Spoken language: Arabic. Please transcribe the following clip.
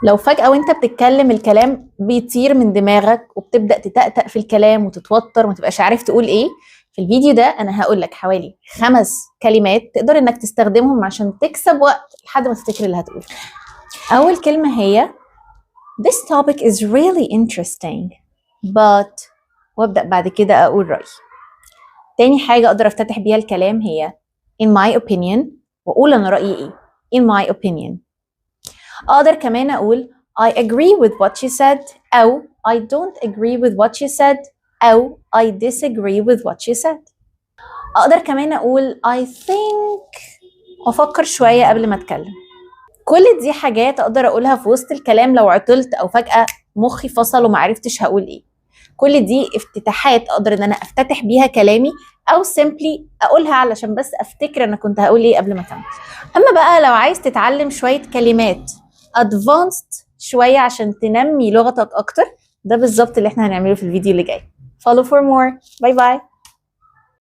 لو فجأة وانت بتتكلم الكلام بيطير من دماغك وبتبدأ تتأتأ في الكلام وتتوتر وما تبقاش عارف تقول ايه، في الفيديو ده انا هقول لك حوالي 5 كلمات تقدر انك تستخدمهم عشان تكسب وقت لحد ما تفتكر اللي هتقوله. اول كلمة هي This topic is really interesting but، وابدأ بعد كده اقول رأيي. تاني حاجة اقدر افتتح بيها الكلام هي in my opinion، واقول انا رأيي ايه in my opinion. اقدر كمان اقول I agree with what you said او I don't agree with what you said او I disagree with what you said. اقدر كمان اقول I think وافكر شوية قبل ما اتكلم. كل دي حاجات اقدر اقولها في وسط الكلام لو عطلت او فجأة مخي فصل ومعرفتش هقول ايه. كل دي افتتاحات اقدر ان انا افتتح بيها كلامي او simply اقولها علشان بس افتكر انا كنت هقول ايه قبل ما اكمل. اما بقى لو عايز تتعلم شوية كلمات advanced شوية عشان تنمي لغتك اكتر، ده بالظبط اللي احنا هنعمله في الفيديو اللي جاي. Follow for more. باي باي.